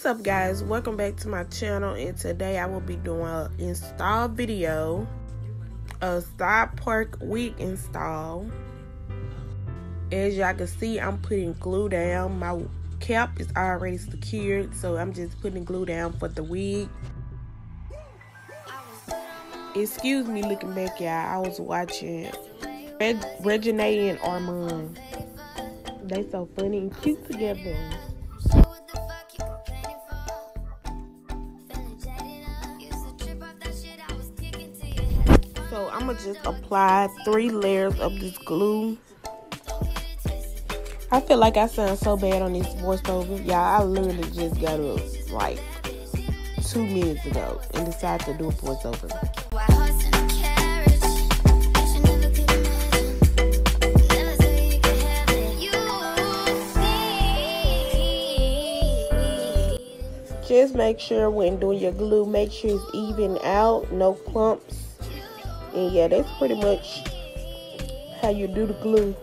What's up, guys? Welcome back to my channel, and today I will be doing an install video, a side park wig install. As y'all can see, I'm putting glue down. My cap is already secured, so I'm just putting glue down for the wig. Excuse me looking back, y'all. I was watching Regine and Armand. They so funny and cute together. So I'm gonna just apply 3 layers of this glue. I feel like I sound so bad on this voiceover. Y'all, I literally just got up like 2 minutes ago and decided to do a voiceover. Just make sure when doing your glue, make sure it's even out, no clumps. And yeah, that's pretty much how you do the glue.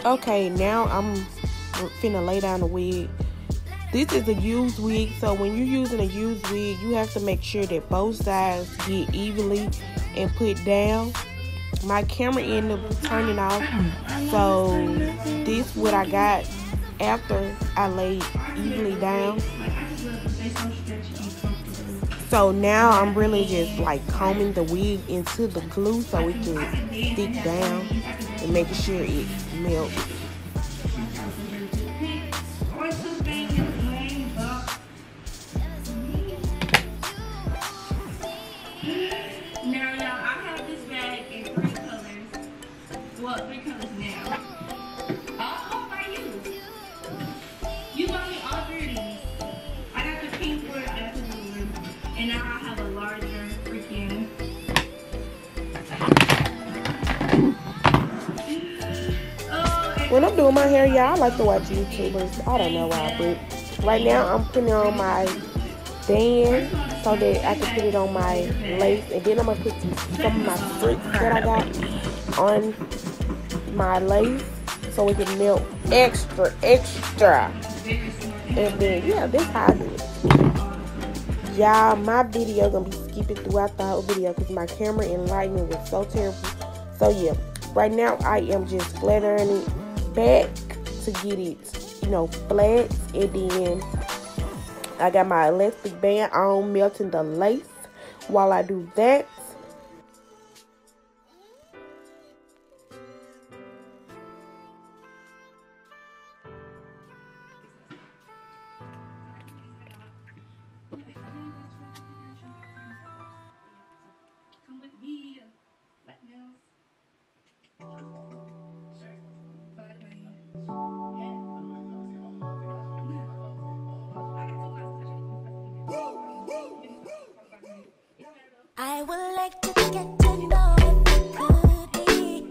Okay, now I'm finna lay down the wig. This is a used wig, so when you're using a used wig, you have to make sure that both sides get evenly and put down. My camera ended up turning off, so this is what I got after I laid evenly down. So now I'm really just like combing the wig into the glue so it can stick down and making sure it melts. Now, y'all, I have this bag in 3 colors. Well, 3 colors now. All by you. You got me all 3 of these. I got the pink one, I got the blue one. And now I have a larger freaking... When I'm doing my hair, y'all, I like to watch YouTubers. I don't know why, but right now I'm putting on my band so that I can put it on my lace, and then I'm gonna put some of my strips that I got on my lace so it can melt extra. And then yeah, this how I do it. Y'all, my video gonna be skipping throughout the whole video because my camera and lighting was so terrible. So yeah, right now I am just flattering it back to get it, you know, flat, and then I got my elastic band on, melting the lace while I do that. Come with me. Let me know. I would like to get to know if it could be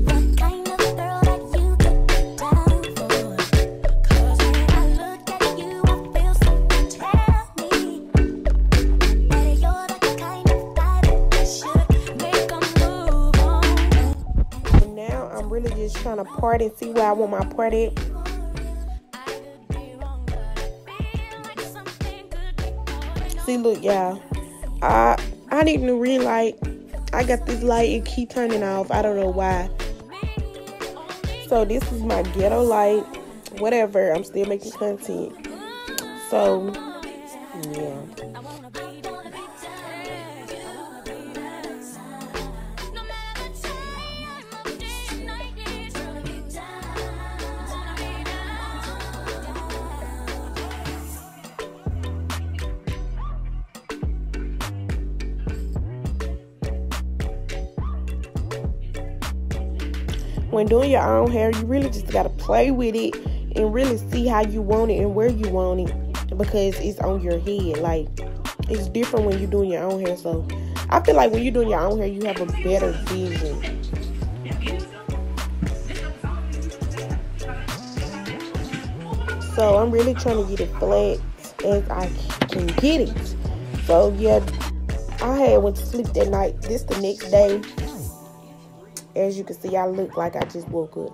the kind of girl that you could be down for. 'Cause when I look at you, I feel something tell me that you're the kind of guy that should make a move on. And now I'm really just trying to part and see where I want my part at. See, look, y'all. I need a new ring light. I got this light, it keep turning off. I don't know why. So this is my ghetto light. Whatever, I'm still making content. So yeah. When doing your own hair, you really just gotta play with it and really see how you want it and where you want it, because it's on your head. Like, it's different when you're doing your own hair. So I feel like when you're doing your own hair, you have a better vision. So I'm really trying to get it flat as I can get it. So yeah, I went to sleep that night. This the next day. As you can see, I look like I just woke up.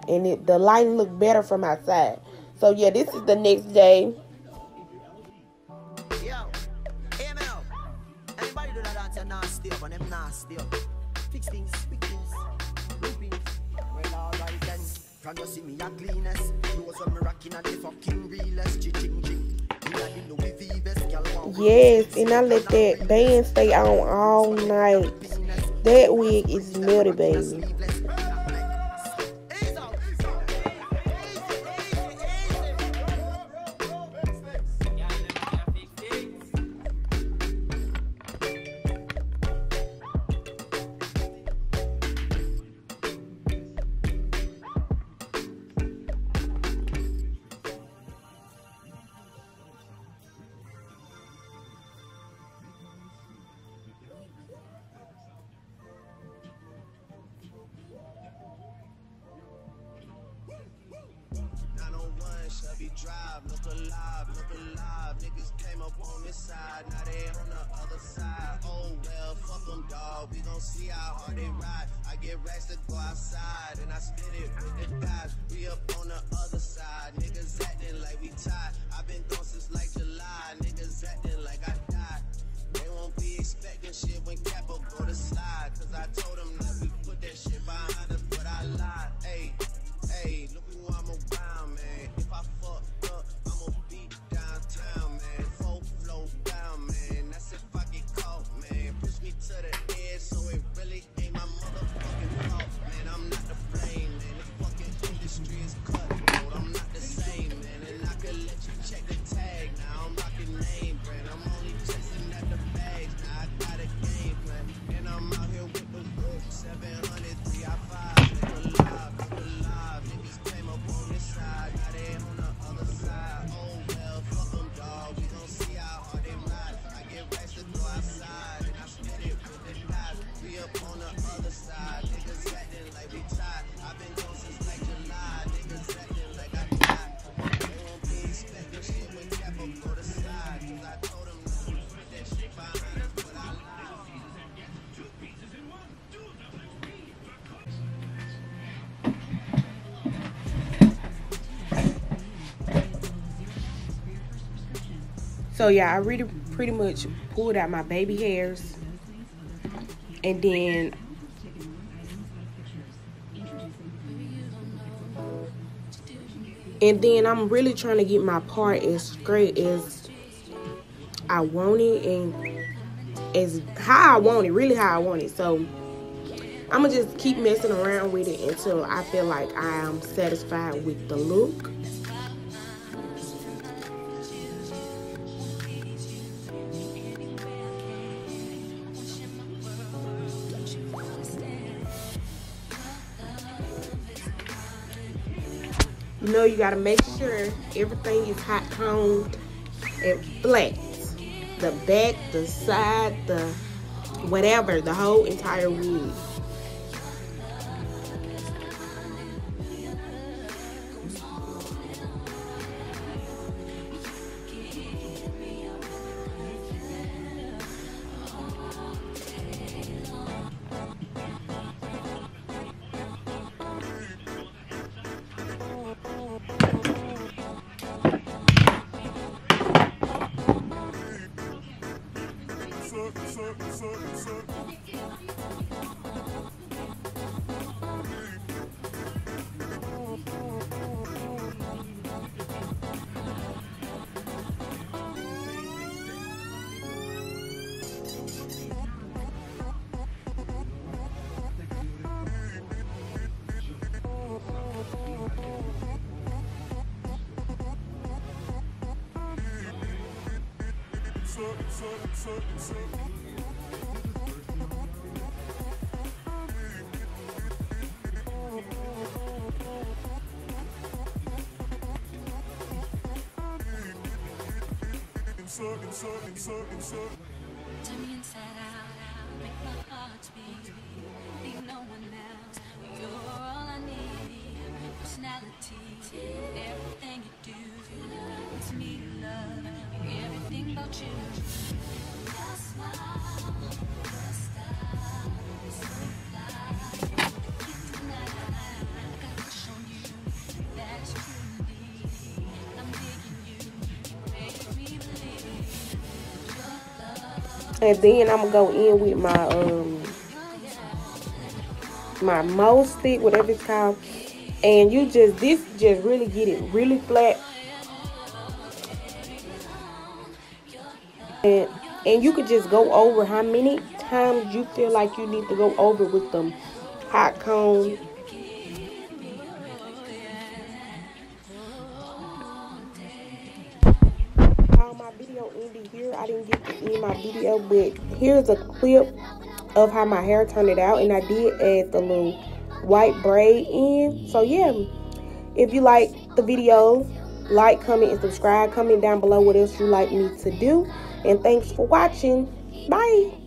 And the lighting looked better from outside. So yeah, this is the next day. Yo, AML. Anybody do that dance and nasty up and them nasty up. Fix things, loopings. Well, alright then. Can you see me a cleanest? Those when me rocking at the fucking realest. Ching. Yes, and I let that band stay on all night. That wig is melted, baby. Look alive, niggas came up on this side, now they on the other side. Oh well, fuck them, dawg, we gon' see how hard they ride. I get racks to go outside, and I spit it with the guys. We up on the other side, niggas acting like we tied. I've been gone since like July, niggas acting like I died. They won't be expecting shit when Capo go to slide, cause I told them that we put that shit behind us, but I lied. Hey, look who I'm around, man. If I fucked up, I'ma be downtown, man. Full flow down, man. That's if I get caught, man. Push me to the edge, so it really ain't my motherfucking fault, man. I'm not to blame, man. The fucking industry is cutthroat. I'm not the same, man. And I could let you check the tag. Now I'm rocking name brand. I'm only chasing at the bags. Now I got a game plan, and I'm out here with the whoop. 700, 3I5. Look alive. Niggas came up on this side, now they on the other side. Oh well, fuck them, dawg. We gon' see how hard they ride. I get racks to go outside, and I spit it with the guys. We up on the other side, niggas acting like we tied. I've been gone since like July, niggas acting like I died. They won't be expecting shit when Capo go to slide, cause I told them not to put that shit behind us, but I lied. So yeah, I really pretty much pulled out my baby hairs, and then I'm really trying to get my part as straight as I want it, and as how I want it, really how I want it. So I'm gonna just keep messing around with it until I feel like I am satisfied with the look. You know, you gotta make sure everything is hot combed and flat. The back, the side, the whatever, the whole entire wig. Turn me inside out. make my heart speed. Need no one else. You're all I need. Personality, everything you do. It's me, love, everything about you. Your smile, your style, so fly. Tonight, I got a crush on you. That's true indeed. I'm digging you. You make me believe your love. And then I'm gonna go in with my mold stick, whatever it's called. And this just really get it really flat. And you could just go over how many times you feel like you need to go over with them hot combs. My video ended here. I didn't get to end my video, but here's a clip of how my hair turned out, and I did add the little white braid in. So yeah, if you like the video, like, comment, and subscribe. Comment down below what else you like me to do, and thanks for watching. Bye.